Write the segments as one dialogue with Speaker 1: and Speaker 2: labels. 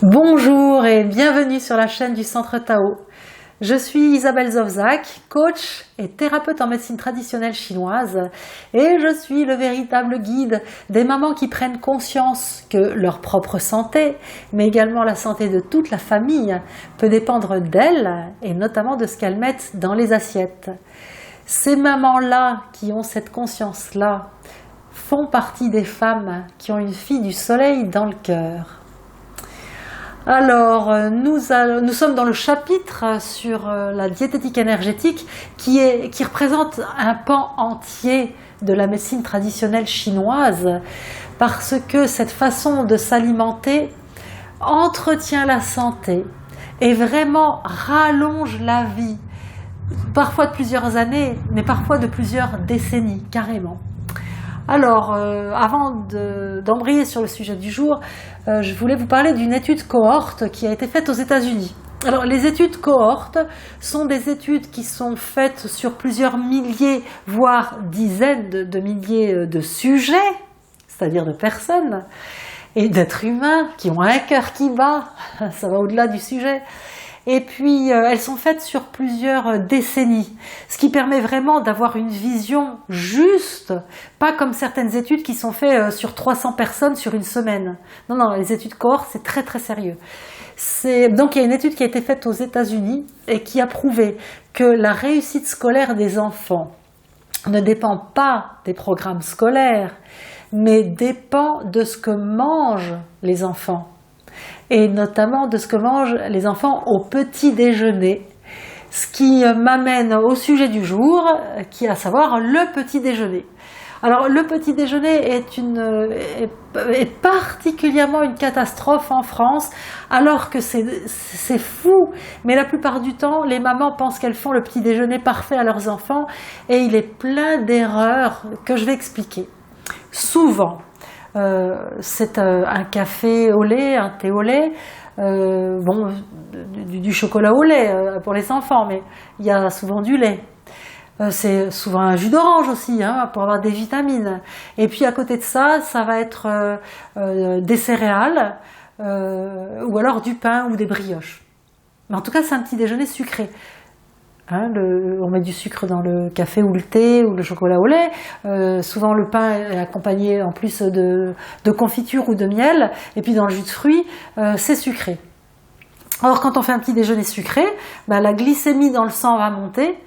Speaker 1: Bonjour et bienvenue sur la chaîne du Centre Tao. Je suis Isabelle Zovzak, coach et thérapeute en médecine traditionnelle chinoise et je suis le véritable guide des mamans qui prennent conscience que leur propre santé, mais également la santé de toute la famille, peut dépendre d'elles et notamment de ce qu'elles mettent dans les assiettes. Ces mamans-là qui ont cette conscience-là font partie des femmes qui ont une fille du soleil dans le cœur. Alors, nous sommes dans le chapitre sur la diététique énergétique qui représente un pan entier de la médecine traditionnelle chinoise parce que cette façon de s'alimenter entretient la santé et vraiment rallonge la vie, parfois de plusieurs années, mais parfois de plusieurs décennies, carrément. Alors, avant d'embrayer sur le sujet du jour, je voulais vous parler d'une étude cohorte qui a été faite aux États-Unis. Alors, les études cohortes sont des études qui sont faites sur plusieurs milliers, voire dizaines de milliers de sujets, c'est-à-dire de personnes, et d'êtres humains qui ont un cœur qui bat, ça va au-delà du sujet. Et puis, elles sont faites sur plusieurs décennies, ce qui permet vraiment d'avoir une vision juste, pas comme certaines études qui sont faites sur 300 personnes sur une semaine. Non, non, les études cohortes, c'est très très sérieux. Donc, il y a une étude qui a été faite aux États-Unis et qui a prouvé que la réussite scolaire des enfants ne dépend pas des programmes scolaires, mais dépend de ce que mangent les enfants. Et notamment de ce que mangent les enfants au petit déjeuner, ce qui m'amène au sujet du jour, qui est à savoir le petit déjeuner. Alors le petit déjeuner est particulièrement une catastrophe en France, alors que c'est fou, mais la plupart du temps, les mamans pensent qu'elles font le petit déjeuner parfait à leurs enfants, et il est plein d'erreurs que je vais expliquer. Souvent, c'est un café au lait, un thé au lait, du chocolat au lait pour les enfants, mais il y a souvent du lait. C'est souvent un jus d'orange aussi, pour avoir des vitamines. Et puis à côté de ça, ça va être des céréales, ou alors du pain ou des brioches. Mais en tout cas, c'est un petit déjeuner sucré. On met du sucre dans le café ou le thé ou le chocolat au lait. Souvent le pain est accompagné en plus de confiture ou de miel. Et puis dans le jus de fruits, c'est sucré. Or quand on fait un petit déjeuner sucré, la glycémie dans le sang va monter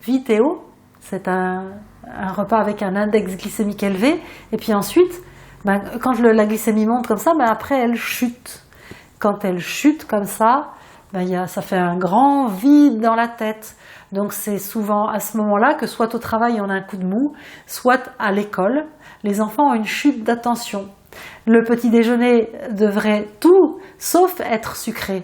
Speaker 1: vite et haut. C'est un repas avec un index glycémique élevé. Et puis ensuite, quand la glycémie monte comme ça, après elle chute. Quand elle chute comme ça, ça fait un grand vide dans la tête. Donc c'est souvent à ce moment-là que soit au travail on a un coup de mou, soit à l'école, les enfants ont une chute d'attention. Le petit déjeuner devrait tout sauf être sucré.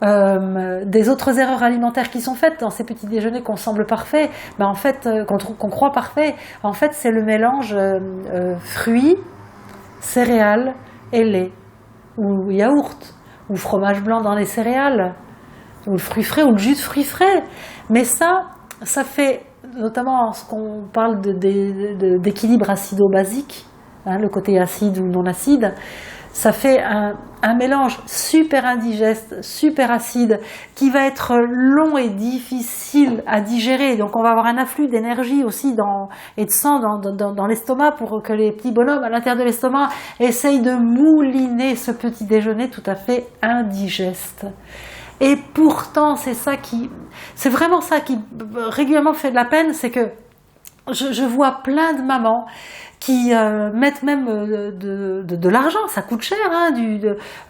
Speaker 1: Des autres erreurs alimentaires qui sont faites dans ces petits déjeuners qu'on semble parfaits, qu'on croit parfaits, en fait c'est le mélange fruits, céréales et lait, ou yaourt, ou fromage blanc dans les céréales, ou le fruit frais, ou le jus de fruits frais. Mais ça fait, notamment ce qu'on parle d'équilibre acido-basique, le côté acide ou non acide, ça fait un mélange super indigeste, super acide, qui va être long et difficile à digérer. Donc on va avoir un afflux d'énergie aussi et de sang dans l'estomac pour que les petits bonhommes à l'intérieur de l'estomac essayent de mouliner ce petit déjeuner tout à fait indigeste. Et pourtant, c'est vraiment ça qui régulièrement fait de la peine, c'est que je vois plein de mamans qui mettent même de l'argent, ça coûte cher,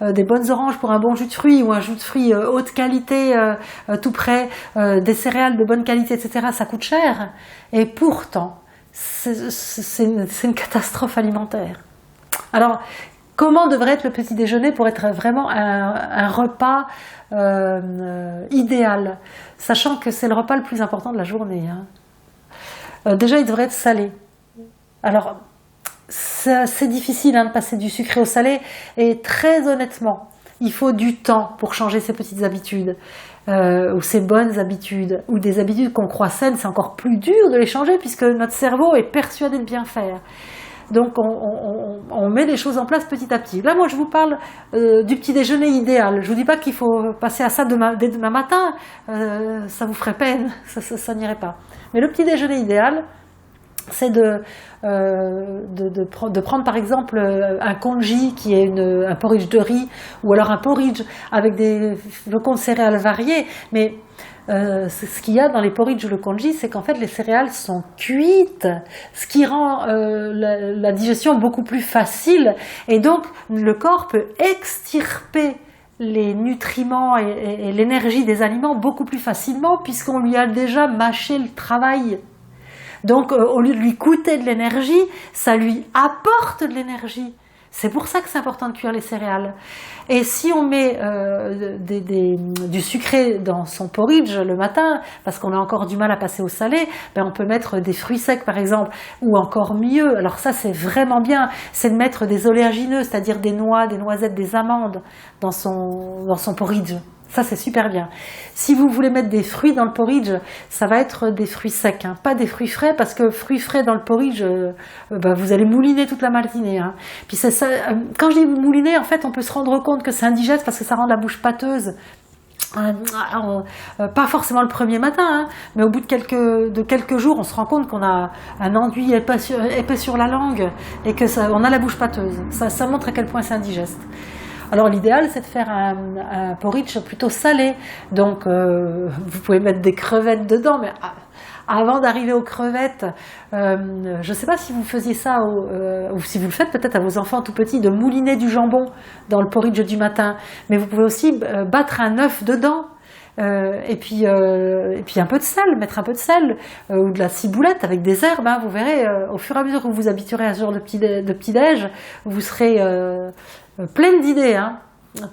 Speaker 1: des bonnes oranges pour un bon jus de fruits ou un jus de fruits haute qualité, tout prêt, des céréales de bonne qualité, etc. Ça coûte cher. Et pourtant, c'est une catastrophe alimentaire. Alors, comment devrait être le petit déjeuner pour être vraiment un repas idéal, sachant que c'est le repas le plus important de la journée. Déjà, il devrait être salé. Alors, c'est difficile de passer du sucré au salé, et très honnêtement, il faut du temps pour changer ces petites habitudes, ou ces bonnes habitudes, ou des habitudes qu'on croit saines, c'est encore plus dur de les changer puisque notre cerveau est persuadé de bien faire. Donc on met les choses en place petit à petit. Là, moi, je vous parle du petit déjeuner idéal. Je vous dis pas qu'il faut passer à ça dès demain matin, ça vous ferait peine, ça n'irait pas. Mais le petit déjeuner idéal, c'est de prendre par exemple un congee qui est un porridge de riz, ou alors un porridge avec des flocons de céréales variés, mais ce qu'il y a dans les porridge ou le congee, c'est qu'en fait les céréales sont cuites, ce qui rend la digestion beaucoup plus facile, et donc le corps peut extirper les nutriments et l'énergie des aliments beaucoup plus facilement, puisqu'on lui a déjà mâché le travail. Donc au lieu de lui coûter de l'énergie, ça lui apporte de l'énergie. C'est pour ça que c'est important de cuire les céréales. Et si on met du sucré dans son porridge le matin, parce qu'on a encore du mal à passer au salé, ben on peut mettre des fruits secs par exemple, ou encore mieux, alors ça c'est vraiment bien, c'est de mettre des oléagineux, c'est-à-dire des noix, des noisettes, des amandes dans son porridge. Ça, c'est super bien. Si vous voulez mettre des fruits dans le porridge, ça va être des fruits secs, hein, pas des fruits frais, parce que fruits frais dans le porridge, vous allez mouliner toute la matinée. Hein. Puis ça, quand je dis mouliner, en fait, on peut se rendre compte que c'est indigeste parce que ça rend la bouche pâteuse. Pas forcément le premier matin, hein, mais au bout de quelques jours, on se rend compte qu'on a un enduit épais sur la langue et que on a la bouche pâteuse. Ça montre à quel point c'est indigeste. Alors l'idéal, c'est de faire un porridge plutôt salé. Donc vous pouvez mettre des crevettes dedans, mais avant d'arriver aux crevettes, je ne sais pas si vous faisiez ça, ou si vous le faites peut-être à vos enfants tout petits, de mouliner du jambon dans le porridge du matin. Mais vous pouvez aussi battre un œuf dedans. Et puis un peu de sel, mettre un peu de sel ou de la ciboulette avec des herbes, hein, vous verrez, au fur et à mesure que vous vous habituerez à ce genre de petit-déj, vous serez pleine d'idées, hein,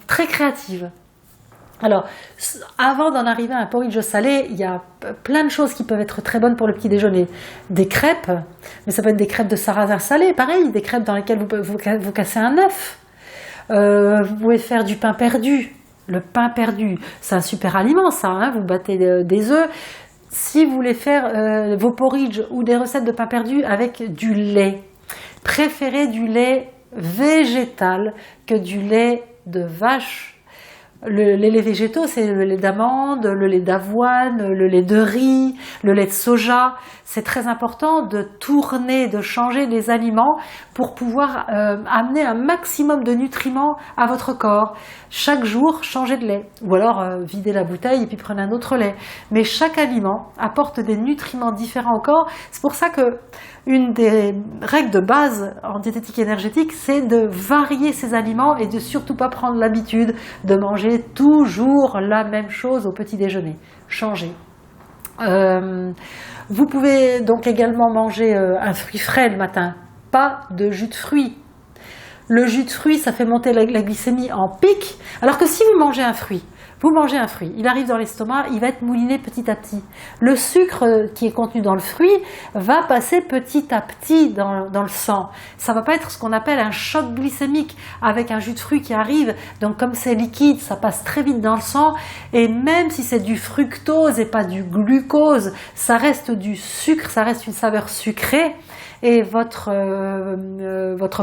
Speaker 1: très créatives. Alors, avant d'en arriver à un porridge salé, il y a plein de choses qui peuvent être très bonnes pour le petit déjeuner. Des crêpes, mais ça peut être des crêpes de sarrasin salé, pareil, des crêpes dans lesquelles vous cassez un œuf. Vous pouvez faire du pain perdu. Le pain perdu, c'est un super aliment ça, hein, vous battez des œufs. Si vous voulez faire vos porridge ou des recettes de pain perdu avec du lait, préférez du lait végétal que du lait de vache. Les laits végétaux, c'est le lait d'amande, le lait d'avoine, le lait de riz, le lait de soja. C'est très important de tourner, de changer les aliments pour pouvoir amener un maximum de nutriments à votre corps. Chaque jour, changez de lait. Ou alors, videz la bouteille et puis prenez un autre lait. Mais chaque aliment apporte des nutriments différents au corps. C'est pour ça que une des règles de base en diététique énergétique, c'est de varier ses aliments et de surtout pas prendre l'habitude de manger toujours la même chose au petit déjeuner. Changez. Vous pouvez donc également manger un fruit frais le matin, pas de jus de fruits. Le jus de fruits, ça fait monter la glycémie en pic, alors que si vous mangez un fruit, il arrive dans l'estomac, il va être mouliné petit à petit. Le sucre qui est contenu dans le fruit va passer petit à petit dans le sang. Ça va pas être ce qu'on appelle un choc glycémique avec un jus de fruit qui arrive. Donc comme c'est liquide, ça passe très vite dans le sang. Et même si c'est du fructose et pas du glucose, ça reste du sucre, ça reste une saveur sucrée. Et votre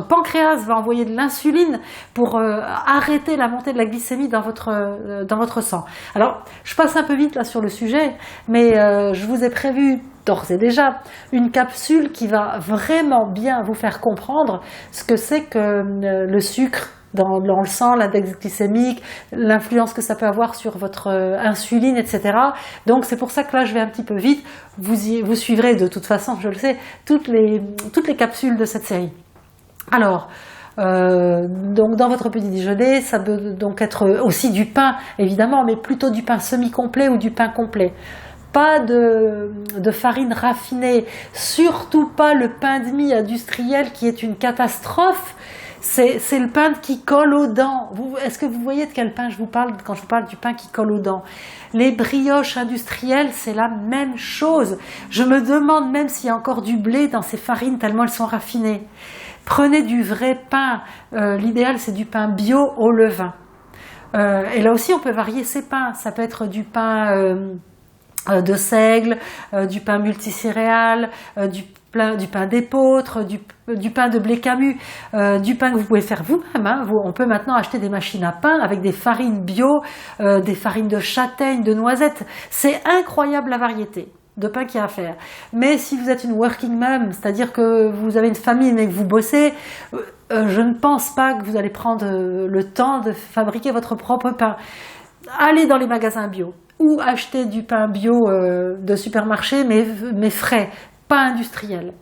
Speaker 1: pancréas va envoyer de l'insuline pour arrêter la montée de la glycémie dans votre sang. Alors, je passe un peu vite là sur le sujet, mais je vous ai prévu d'ores et déjà une capsule qui va vraiment bien vous faire comprendre ce que c'est que le sucre dans le sang, l'index glycémique, l'influence que ça peut avoir sur votre insuline, etc. Donc c'est pour ça que là je vais un petit peu vite. Vous suivrez de toute façon, je le sais, toutes les capsules de cette série. Alors, donc dans votre petit déjeuner, ça peut donc être aussi du pain, évidemment, mais plutôt du pain semi-complet ou du pain complet. Pas de farine raffinée, surtout pas le pain de mie industriel qui est une catastrophe. C'est le pain qui colle aux dents. Est-ce que vous voyez de quel pain je vous parle quand je vous parle du pain qui colle aux dents? Les brioches industrielles, c'est la même chose. Je me demande même s'il y a encore du blé dans ces farines tellement elles sont raffinées. Prenez du vrai pain. L'idéal, c'est du pain bio au levain. Et là aussi, on peut varier ces pains. Ça peut être du pain de seigle, du pain multicéréales, du pain d'épeautre, du pain de blé camu, du pain que vous pouvez faire vous-même. Hein. On peut maintenant acheter des machines à pain avec des farines bio, des farines de châtaigne, de noisettes. C'est incroyable la variété de pain qu'il y a à faire. Mais si vous êtes une working mom, c'est-à-dire que vous avez une famille mais que vous bossez, je ne pense pas que vous allez prendre le temps de fabriquer votre propre pain. Allez dans les magasins bio ou achetez du pain bio de supermarché mais frais, pas industriel.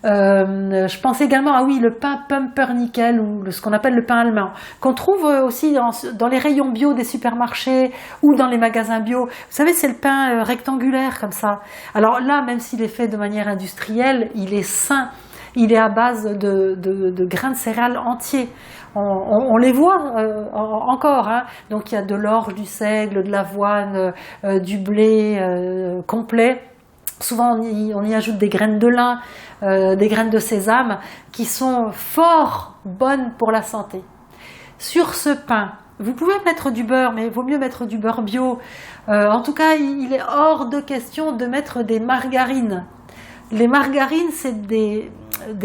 Speaker 1: Je pense également, ah oui, le pain pumpernickel ou ce qu'on appelle le pain allemand, qu'on trouve aussi dans les rayons bio des supermarchés ou dans les magasins bio. Vous savez, c'est le pain rectangulaire comme ça. Alors là, même s'il est fait de manière industrielle, il est sain. Il est à base de grains de céréales entiers. On les voit encore. Hein. Donc il y a de l'orge, du seigle, de l'avoine, du blé complet. Souvent, on y ajoute des graines de lin, des graines de sésame qui sont fort bonnes pour la santé. Sur ce pain, vous pouvez mettre du beurre, mais il vaut mieux mettre du beurre bio. En tout cas, il est hors de question de mettre des margarines. Les margarines, c'est des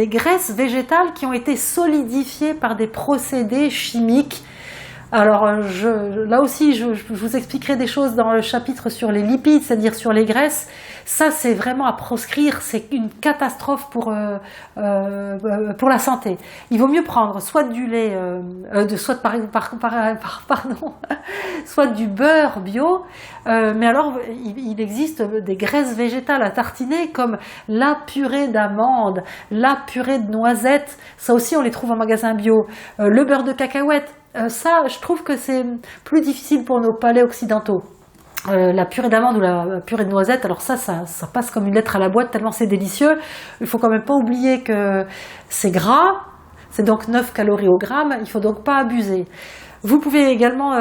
Speaker 1: graisses végétales qui ont été solidifiées par des procédés chimiques. Alors là aussi, je vous expliquerai des choses dans le chapitre sur les lipides, c'est-à-dire sur les graisses. Ça, c'est vraiment à proscrire, c'est une catastrophe pour la santé. Il vaut mieux prendre soit du lait, soit du beurre bio, mais alors il existe des graisses végétales à tartiner comme la purée d'amandes, la purée de noisettes, ça aussi on les trouve en magasin bio, le beurre de cacahuète. Ça, je trouve que c'est plus difficile pour nos palais occidentaux. La purée d'amande ou la purée de noisette, alors ça passe comme une lettre à la boîte tellement c'est délicieux. Il faut quand même pas oublier que c'est gras, c'est donc 9 calories au gramme, il faut donc pas abuser. Vous pouvez également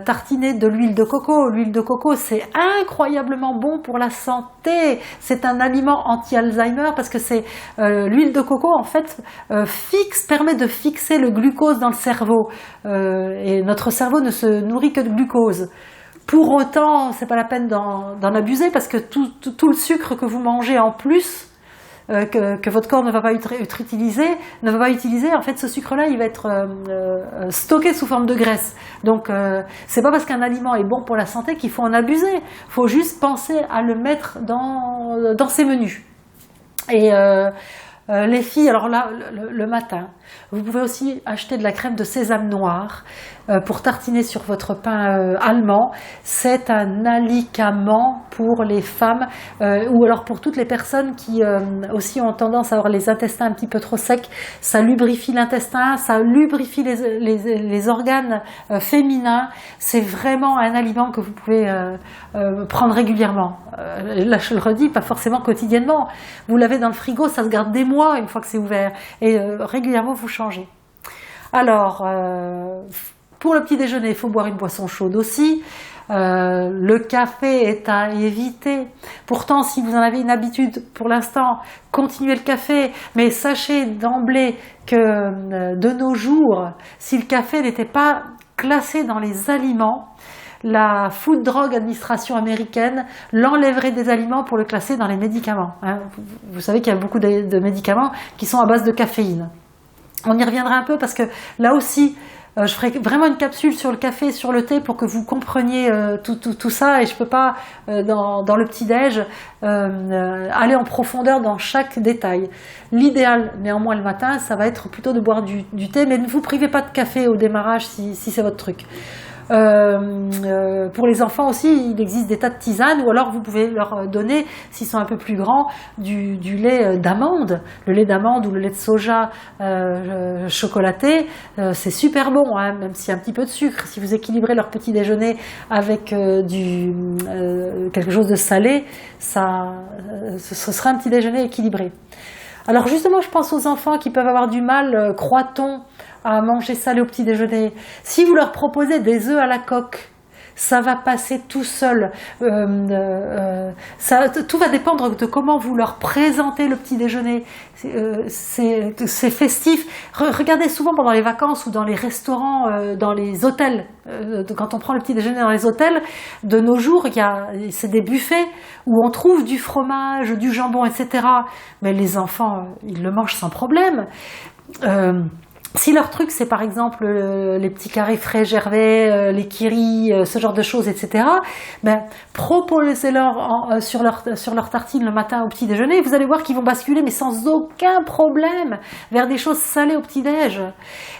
Speaker 1: tartiner de l'huile de coco. L'huile de coco, c'est incroyablement bon pour la santé. C'est un aliment anti-Alzheimer parce que c'est l'huile de coco, en fait, permet de fixer le glucose dans le cerveau. Et notre cerveau ne se nourrit que de glucose. Pour autant, c'est pas la peine d'en abuser parce que tout le sucre que vous mangez en plus, que votre corps ne va pas utiliser, en fait ce sucre-là il va être stocké sous forme de graisse. Donc c'est pas parce qu'un aliment est bon pour la santé qu'il faut en abuser. Il faut juste penser à le mettre dans ses menus. Et les filles, alors là, le matin, vous pouvez aussi acheter de la crème de sésame noir pour tartiner sur votre pain allemand. C'est un alicament pour les femmes ou alors pour toutes les personnes qui aussi ont tendance à avoir les intestins un petit peu trop secs. Ça lubrifie l'intestin, ça lubrifie les organes féminins. C'est vraiment un aliment que vous pouvez prendre régulièrement. Là, je le redis, pas forcément quotidiennement. Vous l'avez dans le frigo, ça se garde des mois une fois que c'est ouvert. Et régulièrement, vous changez. Alors, pour le petit déjeuner, il faut boire une boisson chaude aussi. Le café est à éviter. Pourtant, si vous en avez une habitude pour l'instant, continuez le café. Mais sachez d'emblée que de nos jours, si le café n'était pas classé dans les aliments, la Food Drug Administration américaine l'enlèverait des aliments pour le classer dans les médicaments. Hein. Vous savez qu'il y a beaucoup de médicaments qui sont à base de caféine. On y reviendra un peu parce que là aussi, je ferai vraiment une capsule sur le café et sur le thé pour que vous compreniez tout ça et je ne peux pas, dans le petit-déj, aller en profondeur dans chaque détail. L'idéal, néanmoins, le matin, ça va être plutôt de boire du thé, mais ne vous privez pas de café au démarrage si c'est votre truc. Pour les enfants aussi, il existe des tas de tisanes ou alors vous pouvez leur donner, s'ils sont un peu plus grands, du lait d'amande. Le lait d'amande ou le lait de soja chocolaté, c'est super bon, hein, même s'il y a un petit peu de sucre. Si vous équilibrez leur petit déjeuner avec quelque chose de salé, ce sera un petit déjeuner équilibré. Alors justement, je pense aux enfants qui peuvent avoir du mal, croit-on, à manger salé au petit déjeuner. Si vous leur proposez des œufs à la coque, ça va passer tout seul. Tout va dépendre de comment vous leur présentez le petit déjeuner. C'est festif. Regardez souvent pendant les vacances ou dans les restaurants, dans les hôtels, quand on prend le petit déjeuner dans les hôtels, de nos jours, c'est des buffets où on trouve du fromage, du jambon, etc. Mais les enfants, ils le mangent sans problème. Si leur truc c'est par exemple les petits carrés frais Gervais, les kiris, ce genre de choses, etc., ben, proposez-leur sur leur tartine le matin au petit déjeuner, vous allez voir qu'ils vont basculer, mais sans aucun problème, vers des choses salées au petit-déj.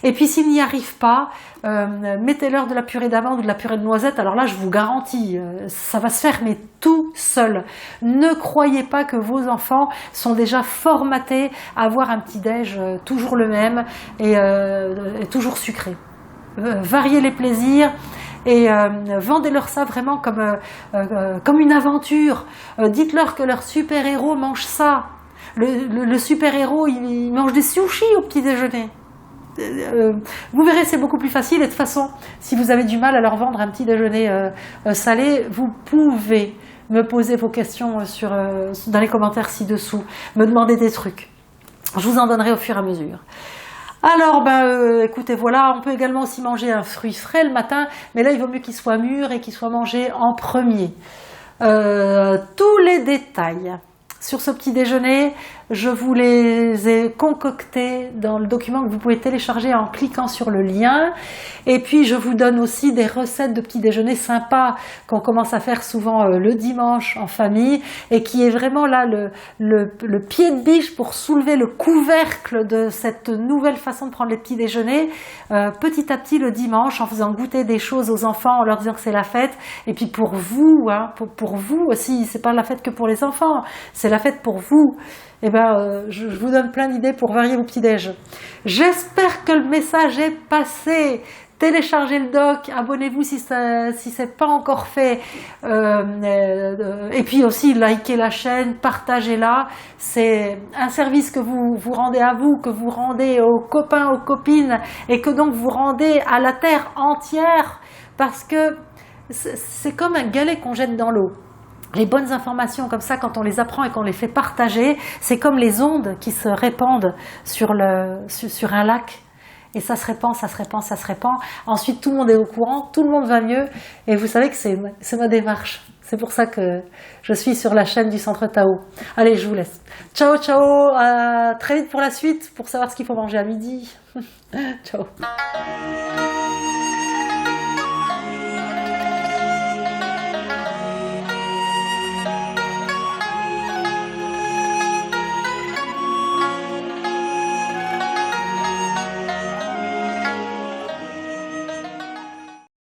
Speaker 1: Et puis s'ils n'y arrivent pas, mettez-leur de la purée d'amande ou de la purée de noisette, alors là je vous garantis, ça va se faire mais tout seul. Ne croyez pas que vos enfants sont déjà formatés à avoir un petit-déj toujours le même et toujours sucré. Variez les plaisirs et vendez-leur ça vraiment comme une aventure. Dites-leur que leur super-héros mange ça. Le super-héros, il mange des sushis au petit déjeuner. Vous verrez, c'est beaucoup plus facile. Et de toute façon, si vous avez du mal à leur vendre un petit déjeuner salé, vous pouvez me poser vos questions dans les commentaires ci-dessous, me demander des trucs. Je vous en donnerai au fur et à mesure. Alors, écoutez, voilà, on peut également aussi manger un fruit frais le matin, mais là, il vaut mieux qu'il soit mûr et qu'il soit mangé en premier. Tous les détails sur ce petit déjeuner, je vous les ai concoctés dans le document que vous pouvez télécharger en cliquant sur le lien. Et puis je vous donne aussi des recettes de petit déjeuner sympas qu'on commence à faire souvent le dimanche en famille et qui est vraiment là le pied de biche pour soulever le couvercle de cette nouvelle façon de prendre les petits déjeuners petit à petit le dimanche en faisant goûter des choses aux enfants, en leur disant que c'est la fête. Et puis pour vous, pour vous aussi, c'est pas la fête que pour les enfants, c'est la fête pour vous. Eh je vous donne plein d'idées pour varier vos petits-déj. J'espère que le message est passé. Téléchargez le doc, abonnez-vous si c'est pas encore fait. Et puis aussi, likez la chaîne, partagez-la. C'est un service que vous rendez à vous, que vous rendez aux copains, aux copines, et que donc vous rendez à la terre entière, parce que c'est comme un galet qu'on jette dans l'eau. Les bonnes informations comme ça, quand on les apprend et qu'on les fait partager, c'est comme les ondes qui se répandent sur un lac. Et ça se répand, ça se répand, ça se répand. Ensuite, tout le monde est au courant, tout le monde va mieux. Et vous savez que c'est ma démarche. C'est pour ça que je suis sur la chaîne du Centre Tao. Allez, je vous laisse. Ciao, ciao. À très vite pour la suite, pour savoir ce qu'il faut manger à midi. Ciao.